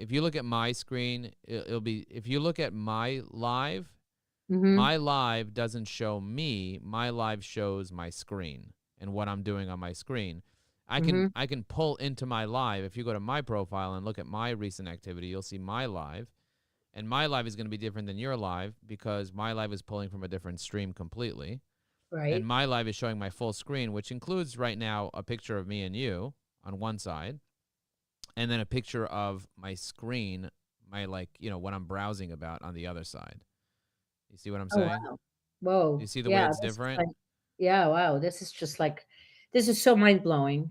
if you look at my screen, it'll be, if you look at Mm-hmm. my live doesn't show me. My live shows my screen and what I'm doing on my screen. Mm-hmm. I can pull into my live. If you go to my profile and look at my recent activity, you'll see my live. And my live is going to be different than your live because my live is pulling from a different stream completely. And Right. my live is showing my full screen, which includes right now a picture of me and you on one side, and then a picture of my screen, my, like, what I'm browsing about on the other side. You see what I'm Oh saying? wow. Do you Whoa. see the way Yeah, it's this is different? like yeah, wow. This is just like this is so mind blowing.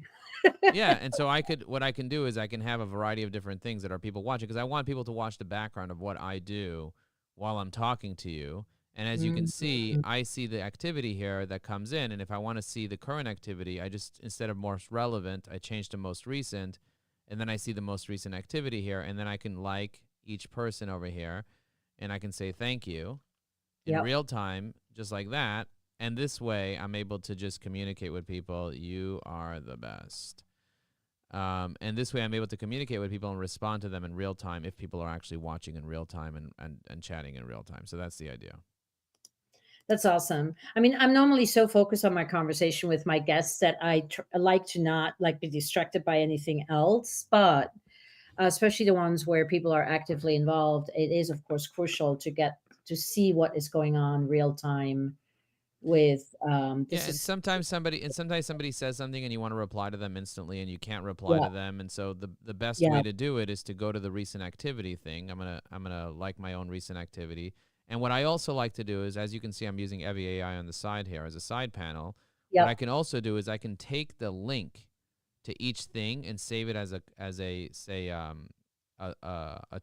Yeah, and so what I can do is I can have a variety of different things that are people watching because I want people to watch the background of what I do while I'm talking to you. And as you can see, Mm-hmm. I see the activity here that comes in, and if I want to see the current activity, I just, instead of most relevant, I change to most recent, and then I see the most recent activity here, and then I can like each person over here, and I can say thank you in Yep. real time, just like that. And this way, I'm able to just communicate with people. You are the best. And this way, I'm able to communicate with people and respond to them in real time if people are actually watching in real time and chatting in real time. So that's the idea. That's awesome. I mean, I'm normally so focused on my conversation with my guests that I like to not like be distracted by anything else. But especially the ones where people are actively involved, it is of course crucial to get to see what is going on real time. With Yeah, this and is sometimes somebody says something and you want to reply to them instantly and you can't reply yeah, to them. And so the best way yeah. to do it is to go to the recent activity thing. I'm gonna like my own recent activity. And what I also like to do is, as you can see, I'm using Evi AI on the side here as a side panel. What I Yep. can also do is I can take the link to each thing and save it as a say a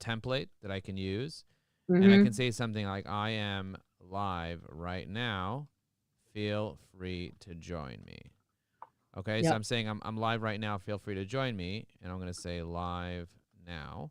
template that I can use, and I can Mm-hmm. say something like, "I am live right now. Feel free to join me." Okay, so Yep. I'm saying I'm live right now. Feel free to join me, and I'm gonna say live now.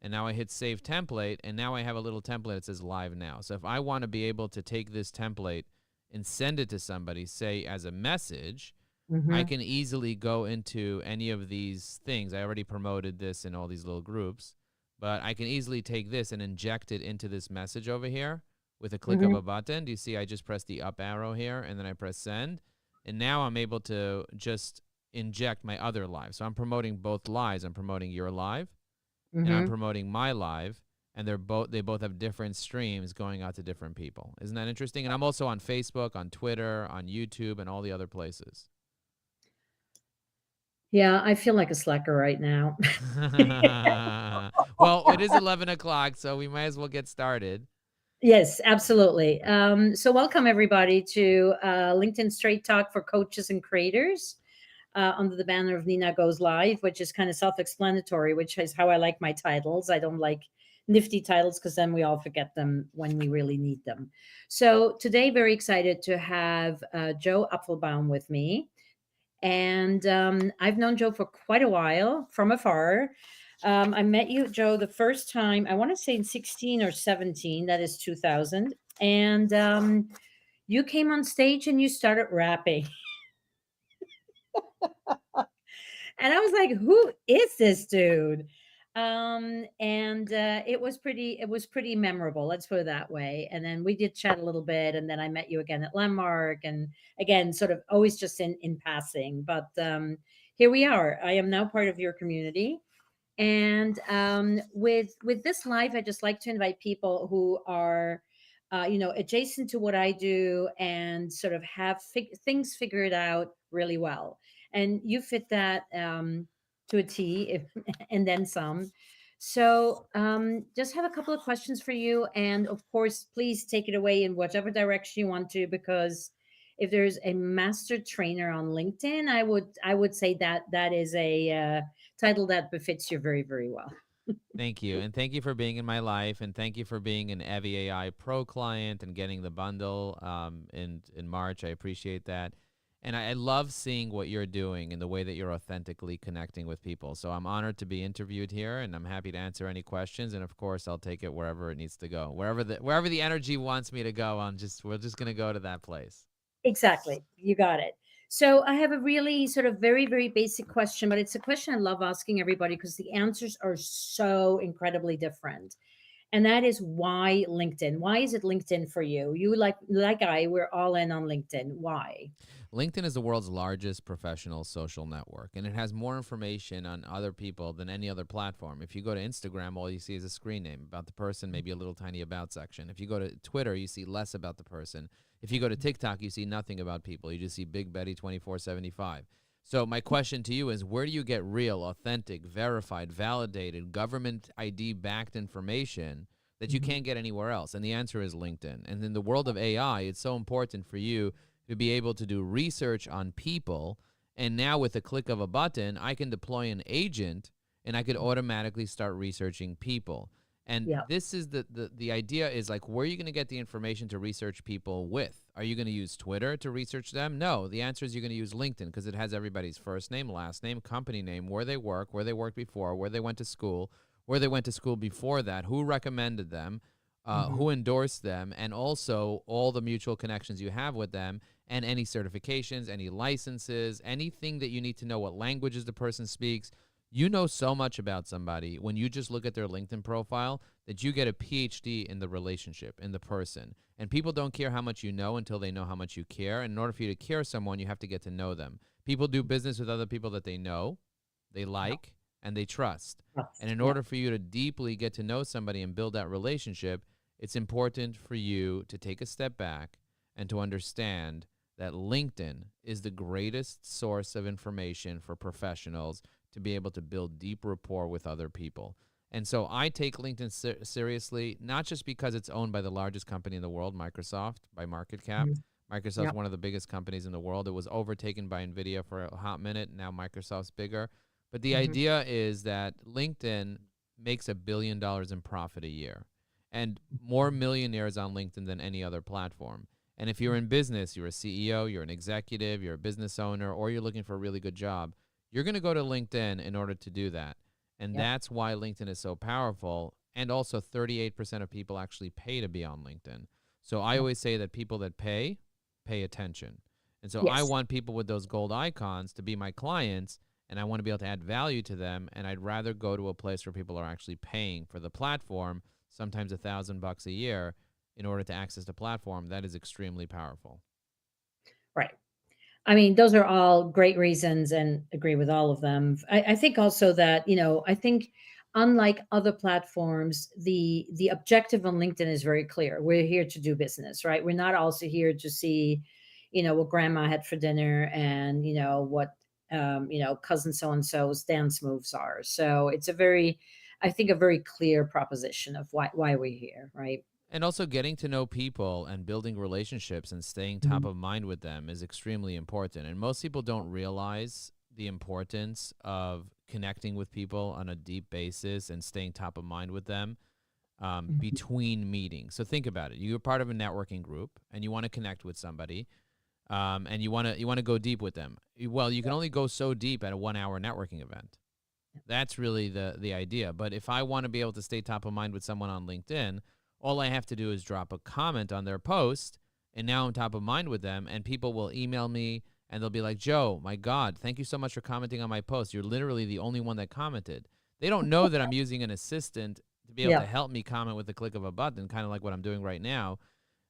And now I hit save template, and now I have a little template that says live now. So if I want to be able to take this template and send it to somebody, say as a message, I Mm-hmm. can easily go into any of these things. I already promoted this in all these little groups, but I can easily take this and inject it into this message over here with a click of Mm-hmm. a button. Do you see I just press the up arrow here and then I press send? And now I'm able to just inject my other live. So I'm promoting both lives. I'm promoting your live and I'm Mm-hmm. promoting my live, and they both have different streams going out to different people. Isn't that interesting? And I'm also on Facebook, on Twitter, on YouTube, and all the other places. Yeah, I feel like a slacker right now. Well, it is 11 o'clock, so we might as well get started. Yes, absolutely. So, welcome everybody to LinkedIn Straight Talk for Coaches and Creators under the banner of Nina Goes Live, which is kind of self explanatory, which is how I like my titles. I don't like nifty titles because then we all forget them when we really need them. So, today, very excited to have Joe Apfelbaum with me. And I've known Joe for quite a while from afar. I met you, Joe, the first time, I want to say in 16 or 17, that is 2000. And you came on stage and you started rapping. And I was like, who is this dude? And it was pretty memorable, let's put it that way. And then we did chat a little bit, and then I met you again at Landmark, and again sort of always just in passing. But here we are. I am now part of your community. And with this live, I just like to invite people who are adjacent to what I do and sort of have things figured out really well. And you fit that to a T, and then some. So just have a couple of questions for you, and of course, please take it away in whatever direction you want to, because if there's a master trainer on LinkedIn, I would say that that is a title that befits you very, very well. Thank you. And thank you for being in my life. And thank you for being an Evi AI Pro client and getting the bundle in March. I appreciate that. And I love seeing what you're doing and the way that you're authentically connecting with people. So I'm honored to be interviewed here, and I'm happy to answer any questions. And of course, I'll take it wherever it needs to go. Wherever the energy wants me to go, we're just gonna go to that place. Exactly. You got it. So I have a really sort of very, very basic question, but it's a question I love asking everybody because the answers are so incredibly different. And that is why LinkedIn? Why is it LinkedIn for you? You like I, we're all in on LinkedIn. Why? LinkedIn is the world's largest professional social network, and it has more information on other people than any other platform. If you go to Instagram, all you see is a screen name about the person, maybe a little tiny about section. If you go to Twitter, you see less about the person. If you go to TikTok, you see nothing about people. You just see Big Betty 24/75. So my question to you is, where do you get real, authentic, verified, validated, government ID backed information that you Mhm. can't get anywhere else? And the answer is LinkedIn. And in the world of AI, it's so important for you to be able to do research on people. And now, with a click of a button, I can deploy an agent and I could automatically start researching people. And Yeah. this is the idea is like, where are you going to get the information to research people with? Are you going to use Twitter to research them? No, the answer is you're going to use LinkedIn because it has everybody's first name, last name, company name, where they work, where they worked before, where they went to school, where they went to school before that, who recommended them, Mhm. who endorsed them, and also all the mutual connections you have with them, and any certifications, any licenses, anything that you need to know, what languages the person speaks. You know so much about somebody when you just look at their LinkedIn profile that you get a PhD in the relationship, in the person. And people don't care how much you know until they know how much you care. And in order for you to care someone, you have to get to know them. People do business with other people that they know, they Yeah. like, and they trust. And Trust. in Yeah. order for you to deeply get to know somebody and build that relationship, it's important for you to take a step back and to understand that LinkedIn is the greatest source of information for professionals to be able to build deep rapport with other people. And so I take LinkedIn seriously, not just because it's owned by the largest company in the world, Microsoft, by market cap. Mhm. Microsoft's Yeah. one of the biggest companies in the world. It was overtaken by Nvidia for a hot minute. Now Microsoft's bigger. But the Mhm. idea is that LinkedIn makes $1 billion in profit a year, and more millionaires on LinkedIn than any other platform. And if you're in business, you're a CEO, you're an executive, you're a business owner, or you're looking for a really good job, you're going to go to LinkedIn in order to do that. And Yep. that's why LinkedIn is so powerful. And also, 38% of people actually pay to be on LinkedIn. So I Yep. always say that people that pay attention. And so I Yes. want people with those gold icons to be my clients, and I want to be able to add value to them. And I'd rather go to a place where people are actually paying for the platform, sometimes $1,000 a year, in order to access the platform. That is extremely powerful. Right. I mean, those are all great reasons and agree with all of them. I think also that, I think unlike other platforms, the objective on LinkedIn is very clear. We're here to do business, right? We're not also here to see, what grandma had for dinner and, what cousin so and so's dance moves are. So it's I think a very clear proposition of why we're here, right? And also, getting to know people and building relationships and staying top Mhm. of mind with them is extremely important. And most people don't realize the importance of connecting with people on a deep basis and staying top of mind with them Mhm. between meetings. So think about it. You're part of a networking group and you want to connect with somebody, and you want to go deep with them. Well, you can only go so deep at a 1 hour networking event. That's really the idea. But if I want to be able to stay top of mind with someone on LinkedIn, all I have to do is drop a comment on their post, and now I'm top of mind with them. And people will email me and they'll be like, "Joe, my God, thank you so much for commenting on my post. You're literally the only one that commented." They don't know that I'm using an assistant to be able to Yeah. help me comment with the click of a button, kind of like what I'm doing right now,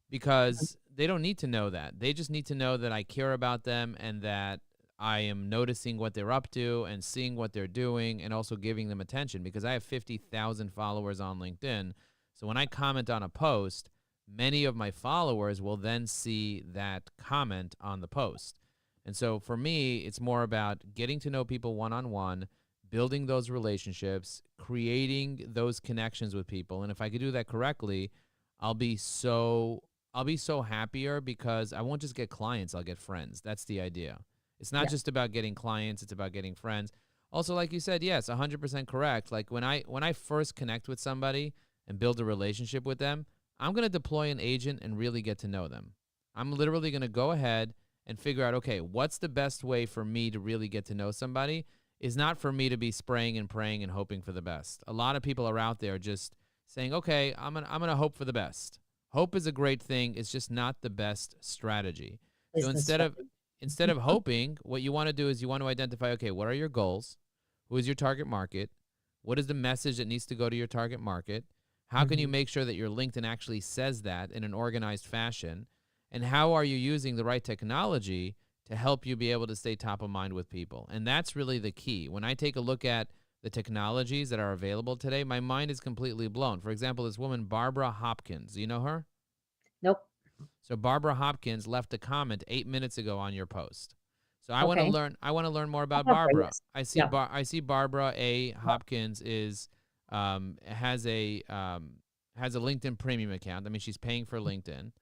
because they don't need to know that. They just need to know that I care about them and that I am noticing what they're up to and seeing what they're doing and also giving them attention, because I have 50,000 followers on LinkedIn. So when I comment on a post, many of my followers will then see that comment on the post. And so for me, it's more about getting to know people one on one, building those relationships, creating those connections with people. And if I could do that correctly, I'll be so I'll be so happier because I won't just get clients, I'll get friends. That's the idea. It's not Yeah. just about getting clients, it's about getting friends. Also, like you said, yes, 100% correct. Like when I first connect with somebody and build a relationship with them, I'm going to deploy an agent and really get to know them. I'm literally going to go ahead and figure out, okay, what's the best way for me to really get to know somebody? Is not for me to be spraying and praying and hoping for the best. A lot of people are out there just saying, okay, I'm gonna hope for the best. Hope is a great thing. It's just not the best strategy. So Business instead of strategy. instead of hoping, what you want to do is you want to identify, okay, what are your goals? Who is your target market? What is the message that needs to go to your target market? How can you Mhm. make sure that your LinkedIn actually says that in an organized fashion? And how are you using the right technology to help you be able to stay top of mind with people? And that's really the key. When I take a look at the technologies that are available today, my mind is completely blown. For example, this woman, Barbara Hopkins, do you know her? Nope. So Barbara Hopkins left a comment 8 minutes ago on your post. So I want to Okay. learn. I want to learn more Oh, about Barbara, Barbara. yes. I see. Yeah. I see Barbara A. Hopkins is has a LinkedIn Premium account. I mean, she's paying for LinkedIn,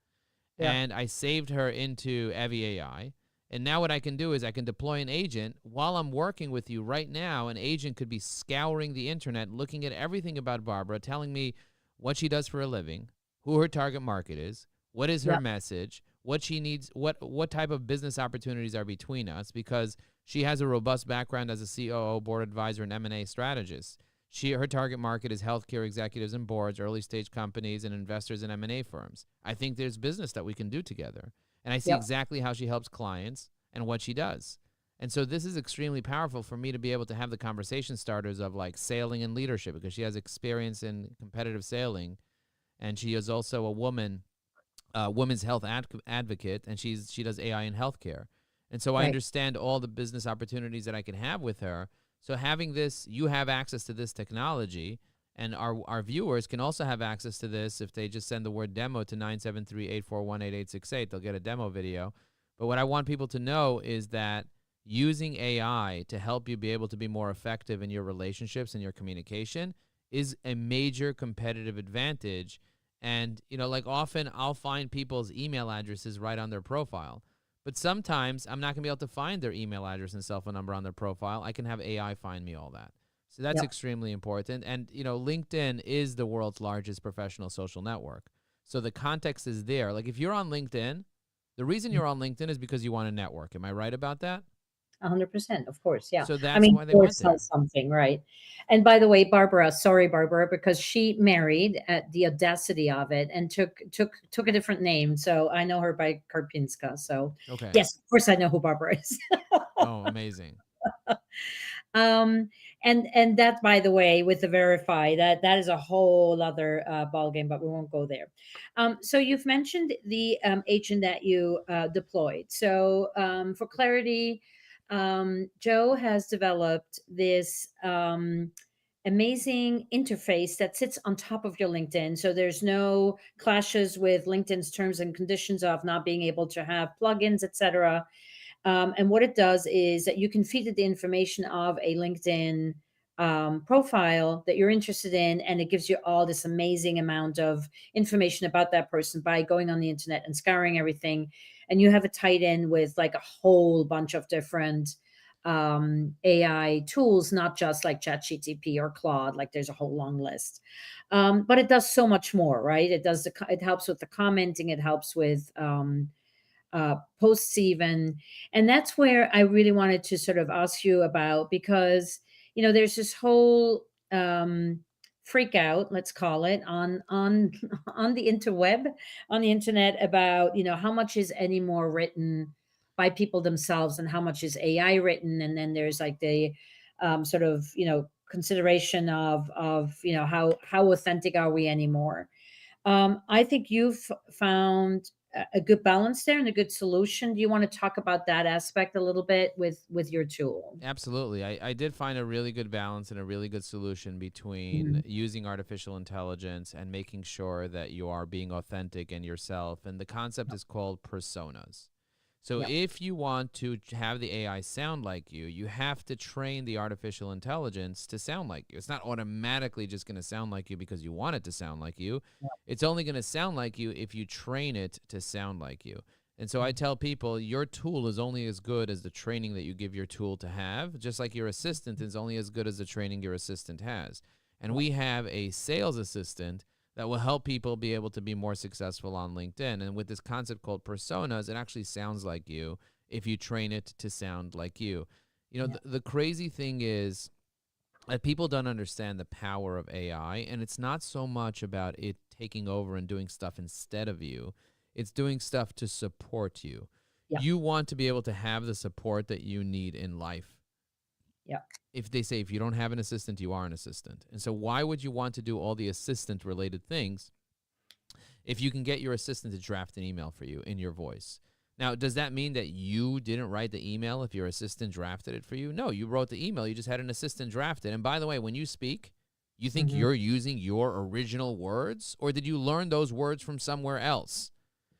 Yeah. and I saved her into Evie AI. And now what I can do is I can deploy an agent while I'm working with you right now. An agent could be scouring the internet, looking at everything about Barbara, telling me what she does for a living, who her target market is, what is her Yeah. message, what she needs, what type of business opportunities are between us, because she has a robust background as a COO, board advisor, and M&A strategist. Her target market is healthcare executives and boards, early stage companies, and investors in M&A firms. I think there's business that we can do together. And I see Yep. exactly how she helps clients and what she does. And so this is extremely powerful for me to be able to have the conversation starters of like sailing and leadership, because she has experience in competitive sailing, and she is also a women's health advocate, and she does AI in healthcare. And so I Right. understand all the business opportunities that I can have with her. So having this, you have access to this technology, and our viewers can also have access to this if they just send the word demo to 973-841-8868. They'll get a demo video. But what I want people to know is that using AI to help you be able to be more effective in your relationships and your communication is a major competitive advantage. And, like often I'll find people's email addresses right on their profile. But sometimes I'm not going to be able to find their email address and cell phone number on their profile. I can have AI find me all that. So that's Yep. extremely important. And, LinkedIn is the world's largest professional social network. So the context is there. Like if you're on LinkedIn, the reason you're on LinkedIn is because you want to network. Am I right about that? 100%, of course, yeah. So I that's mean, why they yours went says there. something, right? And by the way, Barbara, sorry, Barbara, because she married at the audacity of it and took a different name. So I know her by Karpinska. So Okay. yes, of course I know who Barbara is. Oh, amazing. um and that, by the way, with the verify, that is a whole other ball game, but we won't go there. So you've mentioned the agent that you deployed. So for clarity, Joe has developed this amazing interface that sits on top of your LinkedIn, so there's no clashes with LinkedIn's terms and conditions of not being able to have plugins, etc. And what it does is that you can feed it the information of a LinkedIn profile that you're interested in, and it gives you all this amazing amount of information about that person by going on the internet and scouring everything. And you have it tied in with like a whole bunch of different AI tools, not just like ChatGTP or Claude. Like there's a whole long list, but it does so much more, right? It helps with the commenting, it helps with posts even. And that's where I really wanted to sort of ask you about, because there's this whole freak out, let's call it, on on the interweb, on the internet, about how much is any more written by people themselves and how much is AI written. And then there's like the sort of consideration of how authentic are we anymore. I think you've found a good balance there and a good solution. Do you want to talk about that aspect a little bit with your tool? Absolutely. I did find a really good balance and a really good solution between Mhm. using artificial intelligence and making sure that you are being authentic and yourself. And the concept is called personas. So Yeah. if you want to have the AI sound like you have to train the artificial intelligence to sound like you. It's not automatically just going to sound like you because you want it to sound like you. Yeah. It's only going to sound like you if you train it to sound like you. And so I Mhm. tell people your tool is only as good as the training that you give your tool to have, just like your assistant is only as good as the training your assistant has. And Yeah. we have a sales assistant that will help people be able to be more successful on LinkedIn. And with this concept called personas, it actually sounds like you if you train it to sound like you. Yeah. The crazy thing is that people don't understand the power of AI, and it's not so much about it taking over and doing stuff instead of you. It's doing stuff to support you. Yeah. You want to be able to have the support that you need in life. Yeah. If they say if you don't have an assistant, you are an assistant. And so why would you want to do all the assistant related things if you can get your assistant to draft an email for you in your voice? Now, does that mean that you didn't write the email if your assistant drafted it for you? No, you wrote the email. You just had an assistant draft it. And by the way, when you speak, you think Mhm. you're using your original words, or did you learn those words from somewhere else?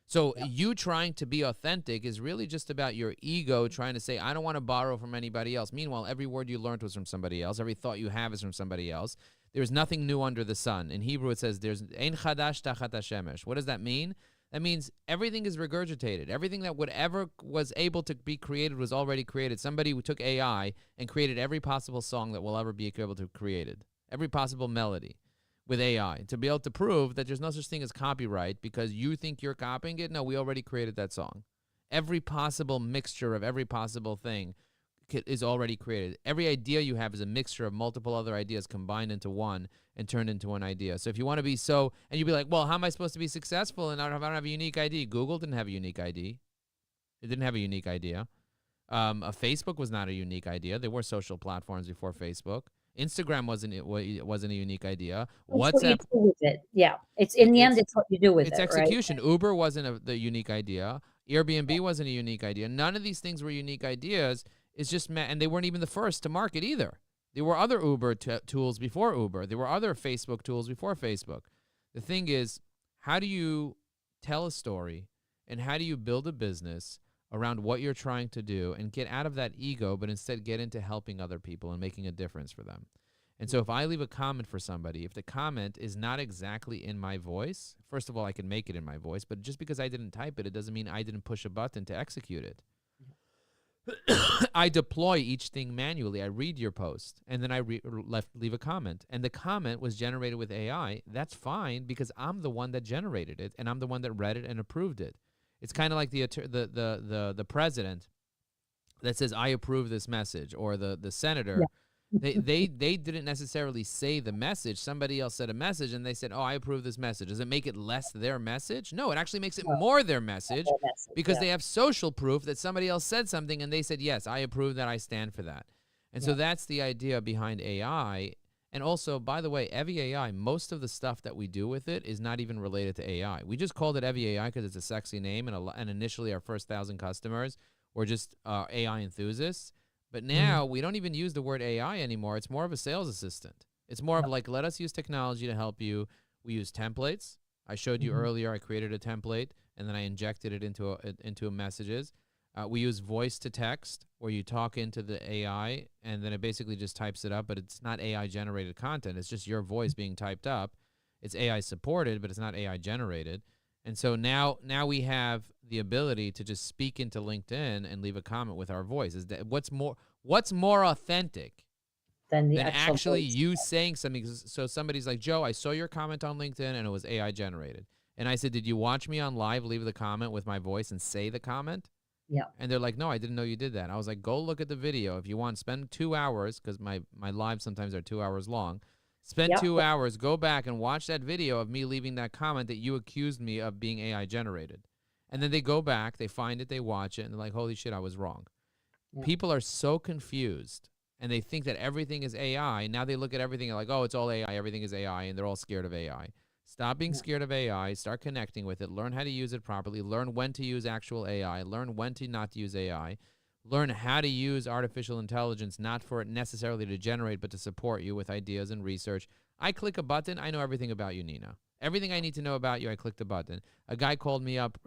So Yeah. you trying to be authentic is really just about your ego trying to say, I don't want to borrow from anybody else. Meanwhile, every word you learned was from somebody else. Every thought you have is from somebody else. There's nothing new under the sun. In Hebrew, it says, there's ein chadash tachat hashemesh. What does that mean? That means everything is regurgitated. Everything that whatever was able to be created was already created. Somebody who took AI and created every possible song that will ever be able to created, every possible melody with AI to be able to prove that there's no such thing as copyright because you think you're copying it. No, we already created that song. Every possible mixture of every possible thing is already created. Every idea you have is a mixture of multiple other ideas combined into one and turned into one idea. So if you want to be and you'd be like, well, how am I supposed to be successful and I don't have a unique ID? Google didn't have a unique ID. It didn't have a unique idea. Facebook was not a unique idea. There were social platforms before Facebook. Instagram wasn't a unique idea. It's what you WhatsApp, do with it. Yeah. It's in the end, it's it's what you do with it's it, right? execution. Uber wasn't the unique idea. Airbnb wasn't a unique idea. None of these things were unique ideas. It's just and they weren't even the first to market either. There were other Uber tools before Uber. There were other Facebook tools before Facebook. The thing is, how do you tell a story and how do you build a business around what you're trying to do and get out of that ego, but instead get into helping other people and making a difference for them? And so if I leave a comment for somebody, if the comment is not exactly in my voice, first of all, I can make it in my voice, but just because I didn't type it, it doesn't mean I didn't push a button to execute it. I deploy each thing manually. I read your post, and then I leave a comment. And the comment was generated with AI. That's fine because I'm the one that generated it, and I'm the one that read it and approved it. It's kind of like the president that says, I approve this message, or the senator. They didn't necessarily say the message. Somebody else said a message, and they said, oh, I approve this message. Does it make it less their message? No, it actually makes it No, more their message that message, because yeah. they have social proof that somebody else said something, and they said, yes, I approve that. I stand for that. And so Yeah. that's the idea behind AI. And also, by the way, Evie AI, most of the stuff that we do with it is not even related to AI. We just called it Evie AI because it's a sexy name, and initially our first 1,000 customers were just AI enthusiasts. But Mhm. now we don't even use the word AI anymore. It's more of a sales assistant. It's more of Yeah. like, let us use technology to help you. We use templates. I showed you Mhm. earlier. I created a template and then I injected it into a messages. We use voice to text, where you talk into the AI and then it basically just types it up. But it's not AI generated content. It's just your voice being typed up. It's AI supported, but it's not AI generated. And so now we have the ability to just speak into LinkedIn and leave a comment with our voice. Is that what's more authentic Then the than actual actually voice. you saying something? So somebody's like, Joe, I saw your comment on LinkedIn and it was AI generated. And I said, did you watch me on live leave the comment with my voice and say the comment? Yeah. And they're like, no, I didn't know you did that. I was like, go look at the video. If you want, spend 2 hours, because my lives sometimes are 2 hours long. Spend Yep. 2 hours, go back and watch that video of me leaving that comment that you accused me of being AI generated. And then they go back, they find it, they watch it, and they're like, holy shit, I was wrong. Yeah. People are so confused and they think that everything is AI. Now they look at everything like, oh, it's all AI, everything is AI, and they're all scared of AI. Stop being Yeah. scared of AI, start connecting with it, learn how to use it properly, learn when to use actual AI, learn when to not use AI, learn how to use artificial intelligence, not for it necessarily to generate, but to support you with ideas and research. I click a button, I know everything about you, Nina. Everything I need to know about you, I click the button. A guy called me up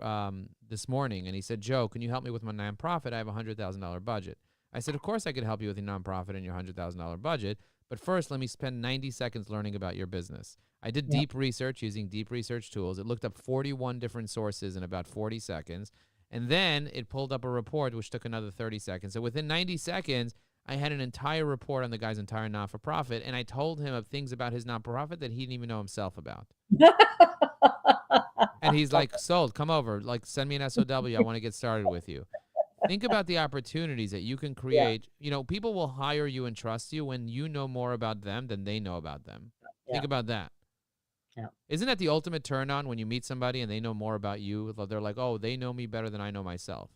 this morning and he said, Joe, can you help me with my nonprofit? I have a $100,000 budget. I said, of course I could help you with your nonprofit and your $100,000 budget, but first let me spend 90 seconds learning about your business. I did Yeah. deep research using deep research tools. It looked up 41 different sources in about 40 seconds. And then it pulled up a report, which took another 30 seconds. So within 90 seconds, I had an entire report on the guy's entire not-for-profit, and I told him of things about his not-for-profit that he didn't even know himself about. And he's like, sold, come over. Like, send me an SOW. I want to get started with you. Think about the opportunities that you can Yeah. create. You know, people will hire you and trust you when you know more about them than they know about them. Yeah. Think about that. Yeah. Isn't that the ultimate turn on when you meet somebody and they know more about you? They're like, oh, they know me better than I know myself.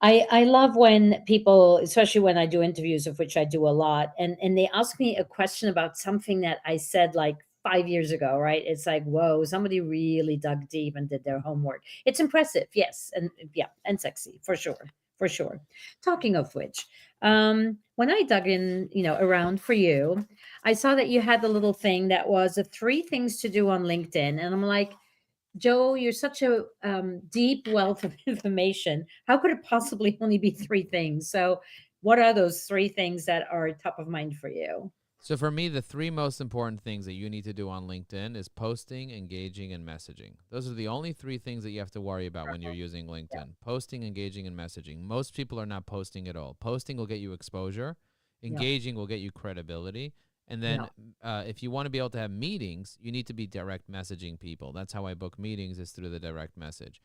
I love when people, especially when I do interviews, of which I do a lot, and they ask me a question about something that I said like 5 years ago, right? It's like, whoa, somebody really dug deep and did their homework. It's impressive, yes, and yeah, and sexy for sure, for sure. Talking of which, when I dug in, around for you, I saw that you had the little thing that was the three things to do on LinkedIn, and I'm like, Joe, you're such a deep wealth of information. How could it possibly only be three things? So, what are those three things that are top of mind for you? So for me, the three most important things that you need to do on LinkedIn is posting, engaging, and messaging. Those are the only three things that you have to worry about when you're using Yeah, LinkedIn. Posting, engaging, and messaging. Most people are not posting at all. Posting will get you exposure. yeah, Engaging will get you credibility. And yeah, then if you want to be able to have meetings, you need to be direct messaging people. That's how I book meetings, is through the direct message.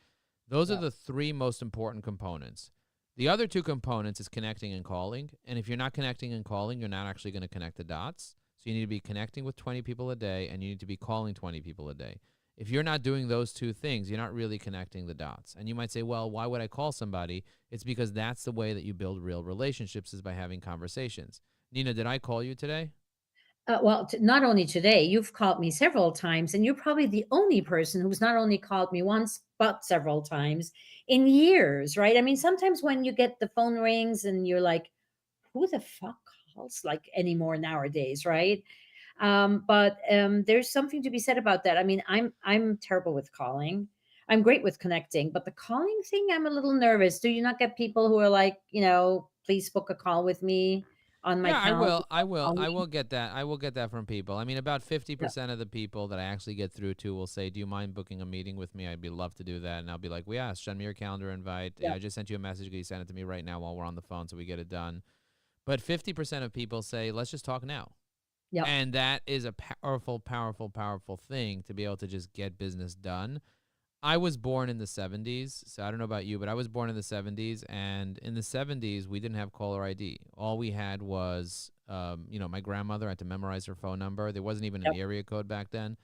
Those are yeah, the three most important components. The other two components is connecting and calling. And if you're not connecting and calling, you're not actually going to connect the dots. So you need to be connecting with 20 people a day, and you need to be calling 20 people a day. If you're not doing those two things, you're not really connecting the dots. And you might say, well, why would I call somebody? It's because that's the way that you build real relationships, is by having conversations. Nina, did I call you today? well, not only today, you've called me several times, and you're probably the only person who's not only called me once, but several times in years, right? I mean, sometimes when you get the phone rings and you're like, who the fuck calls like anymore nowadays, right? But there's something to be said about that. I mean, I'm terrible with calling. I'm great with connecting, but the calling thing, I'm a little nervous. Do you not get people who are like, please book a call with me on my Yeah, I calendar? will. I will. Call I me. will get that. I will get that from people. I mean, about Yeah, 50% of the people that I actually get through to will say, "Do you mind booking a meeting with me? I'd be love to do that." And I'll be like, "Well, yeah, send me your calendar invite. yeah, I just sent you a message. Can you send it to me right now while we're on the phone so we get it done?" But 50% of people say, "Let's just talk now." yeah, And that is a powerful, powerful, powerful thing to be able to just get business done. I was born in the 70s, so I don't know about you, but I was born in the 70s, and in the 70s we didn't have caller ID. All we had was, my grandmother had to memorize her phone number. There wasn't even an yep, area code back then,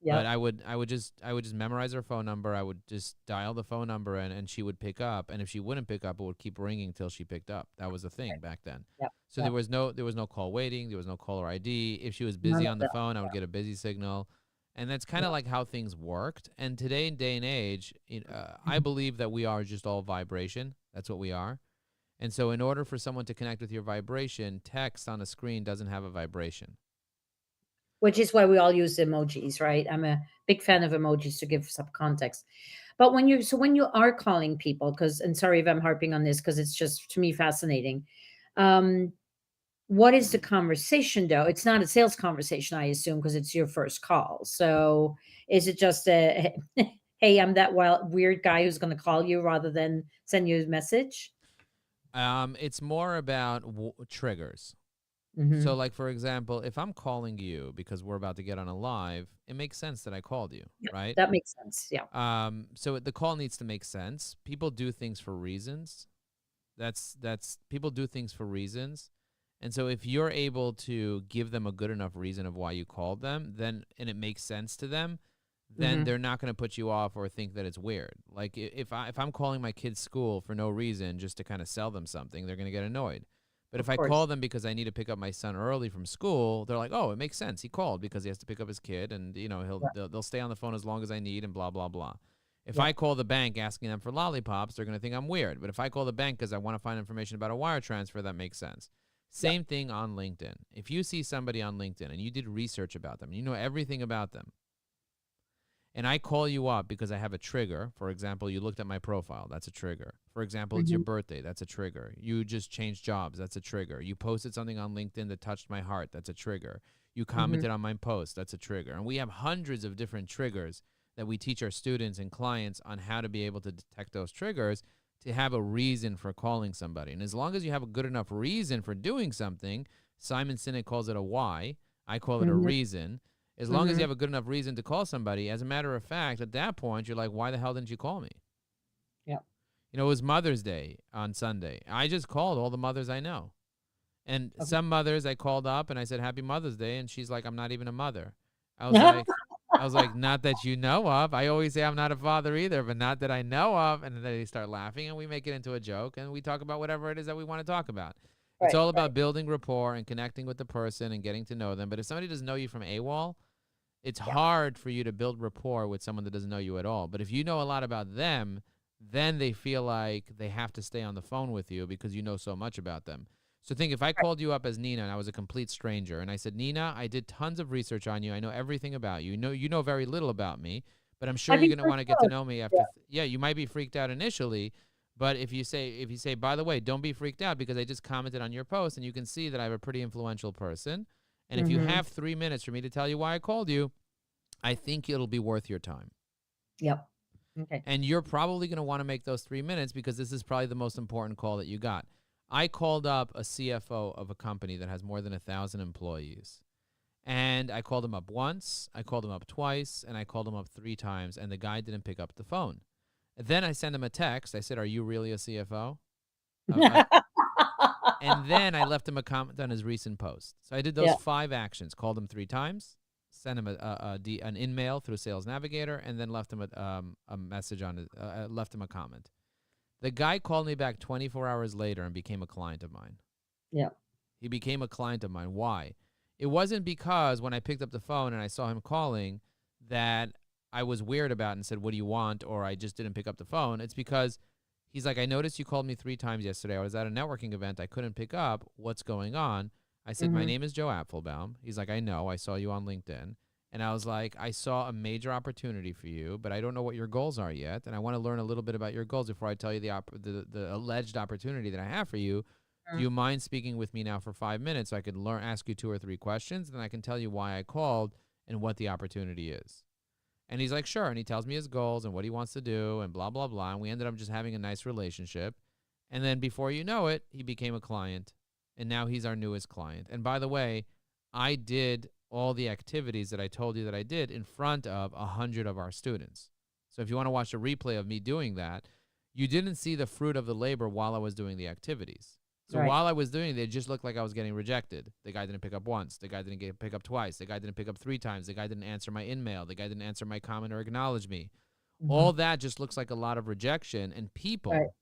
but yep. I would just memorize her phone number. I would just dial the phone number in, and she would pick up. And if she wouldn't pick up, it would keep ringing till she picked up. That was the thing Right. back then. Yep, So yep. there was no call waiting. There was no caller ID. If she was None busy of on the that. phone, I would get a busy signal, and that's kind Yeah. of like how things worked. And today, in day and age, I Mhm. believe that we are just all vibration. That's what we are. And so, in order for someone to connect with your vibration, text on a screen doesn't have a vibration. Which is why we all use emojis, right? I'm a big fan of emojis to give some context. But when you are calling people, because, and sorry if I'm harping on this because it's just to me fascinating. Um, what is the conversation though? It's not a sales conversation, I assume, because it's your first call. So is it just a hey, I'm that wild weird guy who's going to call you rather than send you a message? It's more about triggers. So, Hmm. like for example, if I'm calling you because we're about to get on a live, it makes sense that I called you, Yeah, right? that makes sense. Yeah. So the call needs to make sense. People do things for reasons. That's people do things for reasons. And so if you're able to give them a good enough reason of why you called them, then and it makes sense to them, then Hmm. they're not going to put you off or think that it's weird. Like if I'm calling my kid's school for no reason just to kind of sell them something, they're going to get annoyed. But if Of I call course. them because I need to pick up my son early from school, they're like, "Oh, it makes sense. He called because he has to pick up his kid, and Yeah. they'll stay on the phone as long as I need, and blah blah blah." If Yeah. I call the bank asking them for lollipops, they're going to think I'm weird. But if I call the bank because I want to find information about a wire transfer, that makes sense. Yeah. Same thing on LinkedIn. If you see somebody on LinkedIn and you did research about them, you know everything about them, and I call you up because I have a trigger. For example, you looked at my profile, that's a trigger. For example, it's your Hmm. birthday, that's a trigger. You just changed jobs, that's a trigger. You posted something on LinkedIn that touched my heart, that's a trigger. You Hmm. commented on my post, that's a trigger. And we have hundreds of different triggers that we teach our students and clients on how to be able to detect those triggers to have a reason for calling somebody. And as long as you have a good enough reason for doing something, Simon Sinek calls it a why, I call it a Hmm. reason. As long as you Hmm. have a good enough reason to call somebody, as a matter of fact, at that point, you're like, why the hell didn't you call me? Yeah. It was Mother's Day on Sunday. I just called all the mothers I know. And Okay. some mothers I called up and I said, Happy Mother's Day. And she's like, I'm not even a mother. I was like, I was like, not that you know of. I always say I'm not a father either, but not that I know of. And then they start laughing and we make it into a joke and we talk about whatever it is that we want to talk about. It's Right, all right. about building rapport and connecting with the person and getting to know them. But if somebody doesn't know you from AWOL, it's Yeah, hard for you to build rapport with someone that doesn't know you at all. But if you know a lot about them, then they feel like they have to stay on the phone with you because you know so much about them. So think if I right. called you up as Nina and I was a complete stranger and I said, Nina, I did tons of research on you. I know everything about you. You know very little about me, but I'm sure I you're think going to for want to get to sure. know me Yeah. after. Yeah, you might be freaked out initially, but if you say, by the way, don't be freaked out because I just commented on your post and you can see that I'm a pretty influential person. And if you Mhm. have 3 minutes for me to tell you why I called you, I think it'll be worth your time. Yep. Okay. And you're probably going to want to make those 3 minutes because this is probably the most important call that you got. I called up a CFO of a company that has more than 1,000 employees. And I called him up once, I called him up twice, and I called him up 3 times, and the guy didn't pick up the phone. Then I sent him a text. I said, "Are you really a CFO?" And then I left him a comment on his recent post. So I did those Yeah. 5 actions, called him 3 times, sent him an in-mail through Sales Navigator, and then left him a message on his, left him a comment. The guy called me back 24 hours later and became a client of mine. Yeah. He became a client of mine. Why? It wasn't because when I picked up the phone and I saw him calling that I was weird about and said, "What do you want?" or I just didn't pick up the phone. It's because he's like, "I noticed you called me 3 times yesterday. I was at a networking event. I couldn't pick up. What's going on?" I said, "My Mhm. name is Joe Apfelbaum." He's like, "I know. I saw you on LinkedIn." And I was like, "I saw a major opportunity for you, but I don't know what your goals are yet. And I want to learn a little bit about your goals before I tell you the alleged opportunity that I have for you. Do Mm. you mind speaking with me now for 5 minutes so I can ask you 2 or 3 questions, and then I can tell you why I called and what the opportunity is?" And he's like, "Sure." And he tells me his goals and what he wants to do and blah, blah, blah. And we ended up just having a nice relationship. And then before you know it, he became a client. And now he's our newest client. And by the way, I did all the activities that I told you that I did in front of 100 of our students. So if you want to watch a replay of me doing that, you didn't see the fruit of the labor while I was doing the activities. So Right. while I was doing it, it just looked like I was getting rejected. The guy didn't pick up once. The guy didn't pick up twice. The guy didn't pick up 3 times. The guy didn't answer my in-mail. The guy didn't answer my comment or acknowledge me. Mhm. All that just looks like a lot of rejection, and Right. people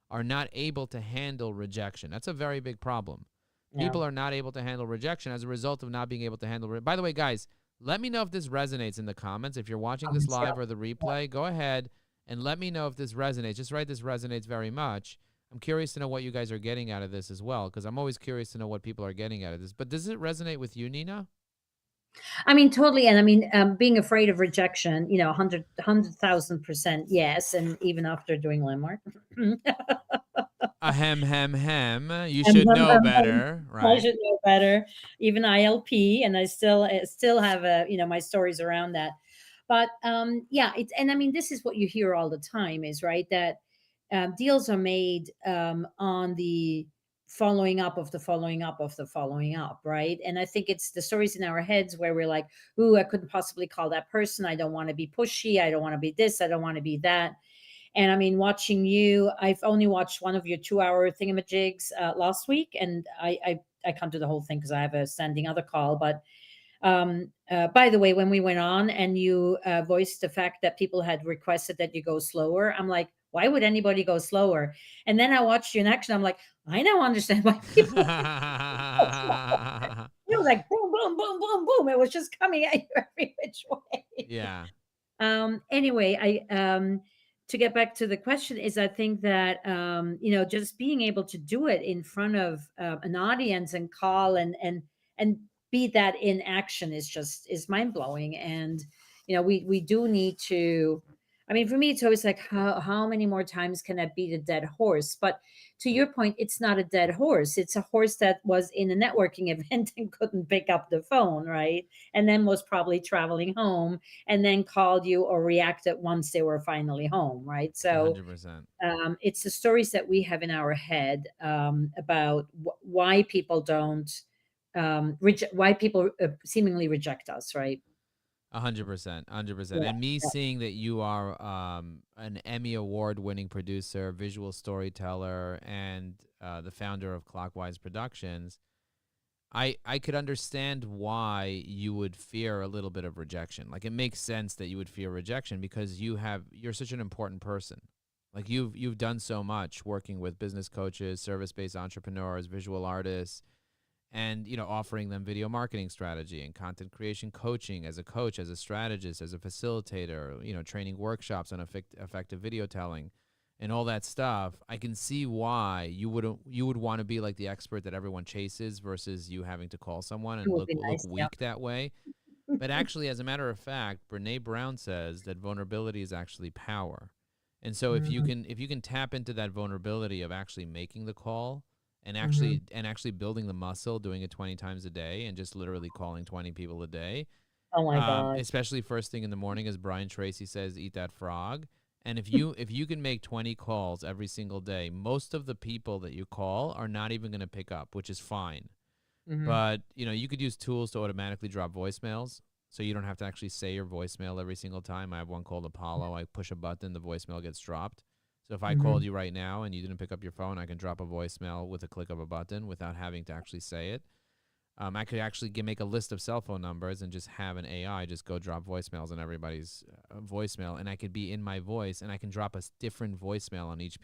are not able to handle rejection. That's a very big problem. Yeah. People are not able to handle rejection as a result of not being able to handle. By the way, guys, let me know if this resonates in the comments. If you're watching this Comments, yeah. live or the replay, go ahead and let me know if this resonates. Just write this resonates very much. I'm curious to know what you guys are getting out of this as well, because I'm always curious to know what people are getting out of this. But does it resonate with you, Nina? I mean, totally. And I mean, being afraid of rejection, 100,000% yes. And even after doing landmark, Ahem, hem, hem. You Um, should um, know um, um, better, I right? should know better. Even ILP, and I still have my stories around that. But yeah, it's and I mean this is what you hear all the time is right that deals are made on the following up of the following up of the following up, right? And I think it's the stories in our heads where we're like, "Ooh, I couldn't possibly call that person. I don't want to be pushy. I don't want to be this. I don't want to be that." And I mean, watching you, I've only watched one of your 2 hour thingamajigs last week, and I can't do the whole thing because I have a standing other call. But by the way, when we went on and you voiced the fact that people had requested that you go slower, I'm like, why would anybody go slower? And then I watched you in action. I'm like, I now understand why people go slower. It was like boom, boom, boom, boom, boom. It was just coming at you every which way. Yeah, Anyway, I to get back to the question is I think that just being able to do it in front of an audience and call and be that in action is mind blowing. And we do need to. I mean, for me, it's always like how many more times can I beat a dead horse? But to your point, it's not a dead horse. It's a horse that was in a networking event and couldn't pick up the phone, right? And then was probably traveling home and then called you or reacted once they were finally home, right? So 100%. it's the stories that we have in our head about why people don't why people seemingly reject us, right? 100%, 100%. Yeah, And me yeah. seeing that you are an Emmy award winning producer, visual storyteller, and the founder of Clockwise Productions, I could understand why you would fear a little bit of rejection. Like, it makes sense that you would fear rejection because you're such an important person. Like, you've done so much working with business coaches, service-based entrepreneurs, visual artists, and offering them video marketing strategy and content creation coaching as a coach, as a strategist, as a facilitator, training workshops on effective video telling and all that stuff. I can see why you would want to be like the expert that everyone chases versus you having to call someone It and would look be look nice. Yeah. weak that way. But actually, as a matter of fact, Brene Brown says that vulnerability is actually power. And so Mhm, if you can tap into that vulnerability of actually making the call and mhm. actually building the muscle, doing it 20 times a day and just literally calling 20 people a day, Oh my gosh. especially first thing in the morning, as Brian Tracy says, eat that frog. And if you can make 20 calls every single day, most of the people that you call are not even going to pick up, which is fine. Mhm, But you could use tools to automatically drop voicemails, so you don't have to actually say your voicemail every single time. I have one called Apollo. I push a button, the voicemail gets dropped. So if I called mhm. you right now and you didn't pick up your phone, I can drop a voicemail with a click of a button without having to actually say it. I could actually make a list of cell phone numbers and just have an AI just go drop voicemails on everybody's voicemail, and I could be in my voice, and I can drop a different voicemail on each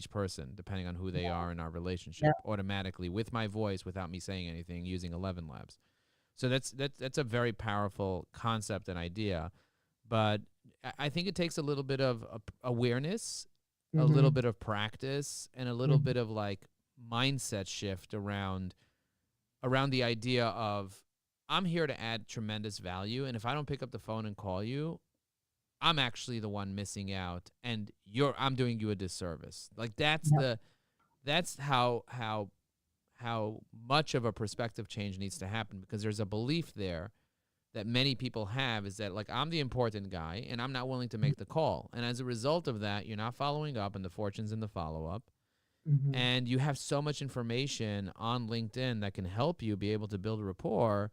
person, depending on who they are in our Yeah. relationship, automatically with my voice without me saying anything, using 11 Labs. So that's a very powerful concept and idea, but I think it takes a little bit of awareness, a little Mhm, bit of practice, and a little mhm. bit of like mindset shift around the idea of I'm here to add tremendous value, and if I don't pick up the phone and call you, I'm actually the one missing out, and I'm doing you a disservice. Like Yep. that's how much of a perspective change needs to happen, because there's a belief there that many people have, is that like I'm the important guy and I'm not willing to make the call. And as a result of that, you're not following up, and the fortune's in the follow up. Mhm. And you have so much information on LinkedIn that can help you be able to build a rapport.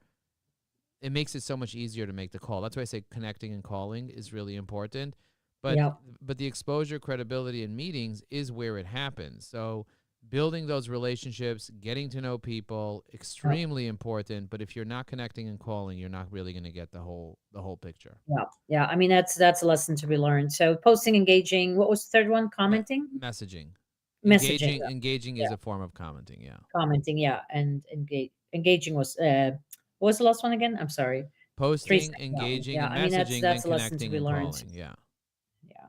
It makes it so much easier to make the call. That's why I say connecting and calling is really important. But Yep. but the exposure, credibility, and meetings is where it happens. So building those relationships, getting to know people, Yep. extremely important. But if you're not connecting and calling, you're not really going to get the whole picture. Yeah. Yeah. I mean, that's a lesson to be learned. So posting, engaging. What was the third one? Me- Commenting, messaging, messaging. engaging is Yeah. a form of commenting. Yeah, Commenting. Yeah. And engaging was. What was the last one again? I'm sorry. Three posting, seconds. That one. engaging, Yeah. and I mean, messaging, then that's a lesson to connecting be and learned. calling. Yeah, Yeah.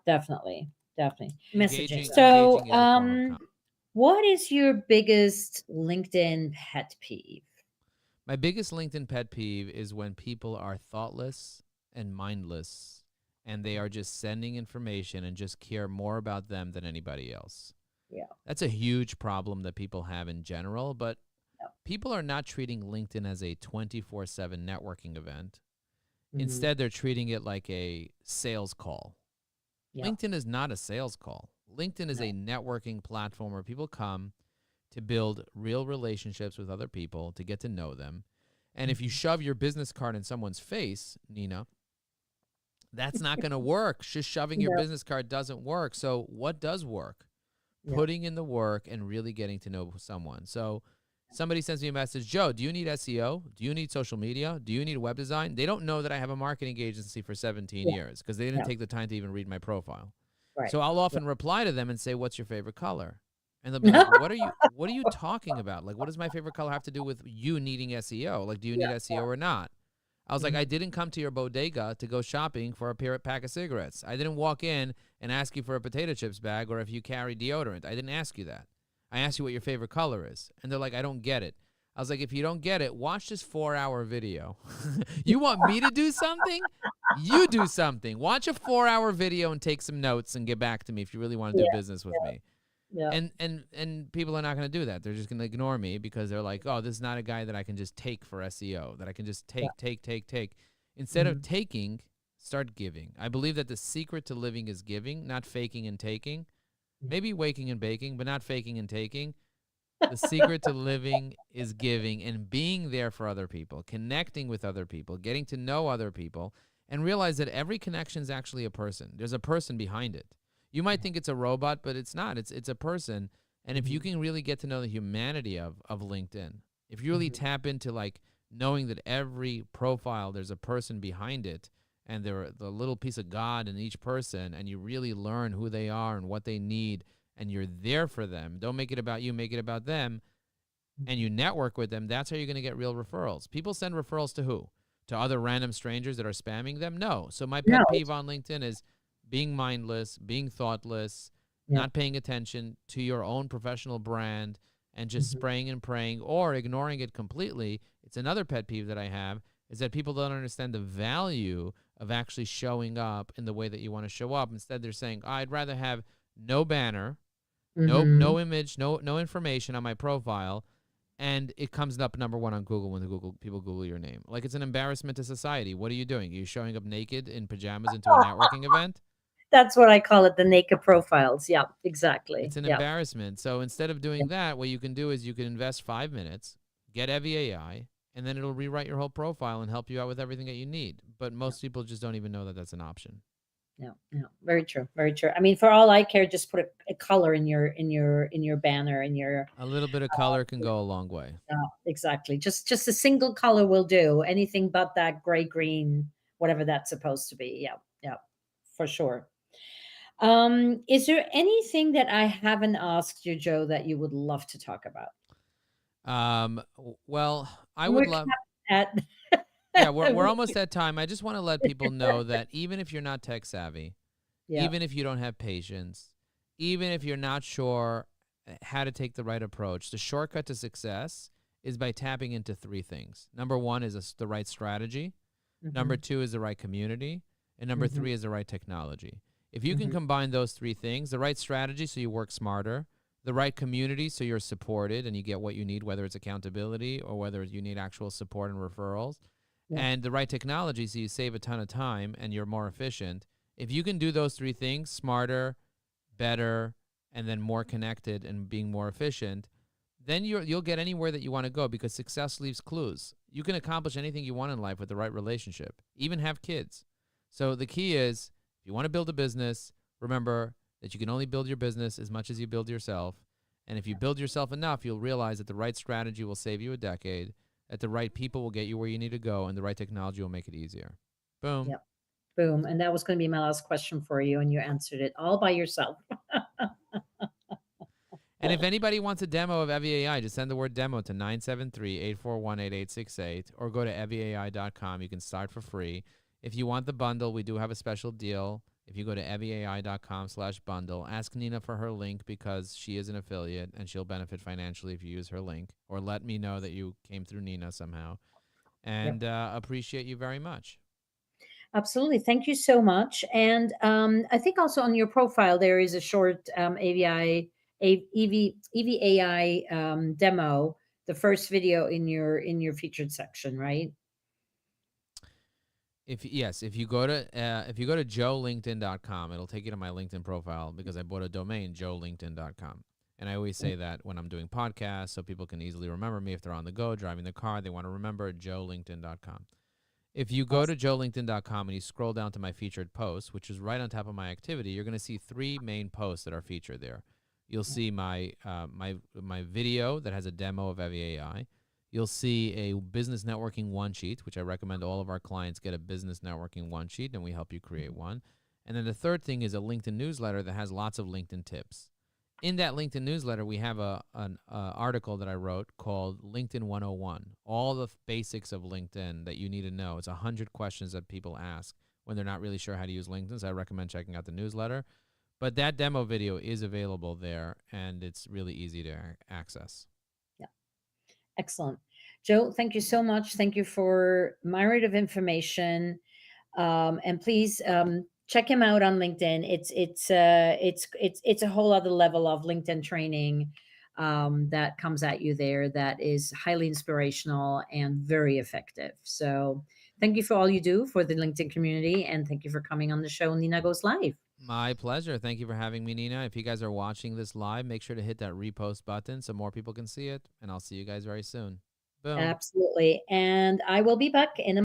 Definitely. Definitely. Messaging. engaging So, is a form of what is your biggest LinkedIn pet peeve? My biggest LinkedIn pet peeve is when people are thoughtless and mindless, and they are just sending information and just care more about them than anybody else. Yeah. That's a huge problem that people have in general, but Yeah. people are not treating LinkedIn as a 24/7 networking event. Mhm. Instead, they're treating it like a sales call. Yeah. LinkedIn is not a sales call. LinkedIn is No. a networking platform where people come to build real relationships with other people, to get to know them. And if you Mhm. shove your business card in someone's face, Nina, that's not going to work. Just shoving your Yep. business card doesn't work. So, what does work? Yep. Putting in the work and really getting to know someone. So, somebody sends me a message, Joe, do you need SEO? Do you need social media? Do you need web design? They don't know that I have a marketing agency for 17 Yeah. years because they didn't Yeah. take the time to even read my profile. Right. So I'll Yeah. often reply to them and say, "What's your favorite color?" And they'll be like, What are you talking about? Like, what does my favorite color have to do with you needing SEO? Like, do you need Yeah. SEO or not?" I was like, "I Mhm. didn't come to your bodega to go shopping for a pack of cigarettes. I didn't walk in and ask you for a potato chips bag or if you carry deodorant. I didn't ask you that. I asked you what your favorite color is." And they're like, "I don't get it." I was like, "If you don't get it, watch this 4-hour video." You want me to do something? You do something. Watch a 4-hour video and take some notes and get back to me if you really want to do Yeah. business with me. Yeah. And people are not going to do that. They're just going to ignore me because they're like, "Oh, this is not a guy that I can just take for SEO, that I can just Yeah. take. Instead of Mhm. taking, start giving." I believe that the secret to living is giving, not faking and taking. Yeah. Maybe waking and baking, but not faking and taking. The secret to living is giving and being there for other people, connecting with other people, getting to know other people, and realize that every connection is actually a person. There's a person behind it. You might Yeah. think it's a robot, but it's not. It's a person. And if you Mhm. can really get to know the humanity of LinkedIn, If you really Mhm. tap into like knowing that every profile there's a person behind it, and they're the little piece of God in each person, and you really learn who they are and what they need, and you're there for them. Don't make it about you, make it about them, and Mhm. you network with them. That's how you're going to get real referrals. People send referrals to who? To other random strangers that are spamming them? No. So my No, pet peeve it's on LinkedIn is being mindless, being thoughtless, yeah. not paying attention to your own professional brand, and just Mhm. spraying and praying or ignoring it completely. It's another pet peeve that I have, is that people don't understand the value of actually showing up in the way that you want to show up. Instead, they're saying, I'd rather have no banner, no Mhm. image, no information on my profile, and it comes up number one on Google when the Google people Google your name. Like, it's an embarrassment to society. What are you doing? Are you showing up naked in pajamas into a networking event? That's what I call it, the naked profiles. Yeah, It's exactly. an Yeah. embarrassment. So instead of Yeah. doing that, what you can do is you can invest 5 minutes, get Evie AI, and then it'll rewrite your whole profile and help you out with everything that you need. But Yeah. most people just don't even know that that's an option. Yeah, yeah, very true, very true. I mean, for all I care, just put a color in your banner in your A little bit of color can go a long way. yeah, exactly. Just a single color will do. Anything but that gray green, whatever that's supposed to be. Yeah, yeah, for sure. Is there anything that I haven't asked you, Joe, that you would love to talk about? Well, I would We're love. capped Yeah, at we're almost at time. I just want to let people know that even if you're not tech savvy, yeah. even if you don't have patience, even if you're not sure how to take the right approach, the shortcut to success is by tapping into three things. Number one is the right strategy. Number Hmm. two is the right community. And number Hmm. three is the right technology. If you can Hmm. combine those three things, the right strategy so you work smarter, the right community so you're supported and you get what you need, whether it's accountability or whether you need actual support and referrals, Yeah, and the right technology so you save a ton of time and you're more efficient. If you can do those three things, smarter, better, and then more connected and being more efficient, then you'll get anywhere that you want to go, because success leaves clues. You can accomplish anything you want in life with the right relationship, even have kids. So the key is, if you want to build a business, remember that you can only build your business as much as you build yourself. And if you build yourself enough, you'll realize that the right strategy will save you a decade, that the right people will get you where you need to go, and the right technology will make it easier. Boom. yeah. Boom. And that was going to be my last question for you, and you answered it all by yourself. And if anybody wants a demo of EviAI, just send the word demo to 973-841-8868 or go to eviai.com. You can start for free. If you want the bundle, we do have a special deal. If you go to eviai.com/bundle, ask Nina for her link because she is an affiliate and she'll benefit financially if you use her link, or let me know that you came through Nina somehow. Yep. And appreciate you very much. Absolutely. Thank you so much. And I think also on your profile there is a short EVAI demo, the first video in your featured section, right? If you go to joelinkedin.com, it'll take you to my LinkedIn profile because I bought a domain, joelinkedin.com. And I always say that when I'm doing podcasts so people can easily remember me if they're on the go, driving the car, they want to remember joelinkedin.com. If you go to Awesome. joelinkedin.com and you scroll down to my featured posts, which is right on top of my activity, you're going to see three main posts that are featured there. You'll see my video that has a demo of EviAI. You'll see a business networking one sheet, which I recommend all of our clients get a business networking one sheet, and we help you create one. And then the third thing is a LinkedIn newsletter that has lots of LinkedIn tips. In that LinkedIn newsletter, we have an article that I wrote called LinkedIn 101, all the basics of LinkedIn that you need to know. It's 100 questions that people ask when they're not really sure how to use LinkedIn. So I recommend checking out the newsletter. But that demo video is available there, and it's really easy to access. Yeah. Excellent. Joe, thank you so much. Thank you for myriad of information. And please check him out on LinkedIn. It's a whole other level of LinkedIn training that comes at you there that is highly inspirational and very effective. So thank you for all you do for the LinkedIn community, and thank you for coming on the show. Nina Goes Live. My pleasure. Thank you for having me, Nina. If you guys are watching this live, make sure to hit that repost button so more people can see it. And I'll see you guys very soon. Boom. Absolutely. And I will be back in a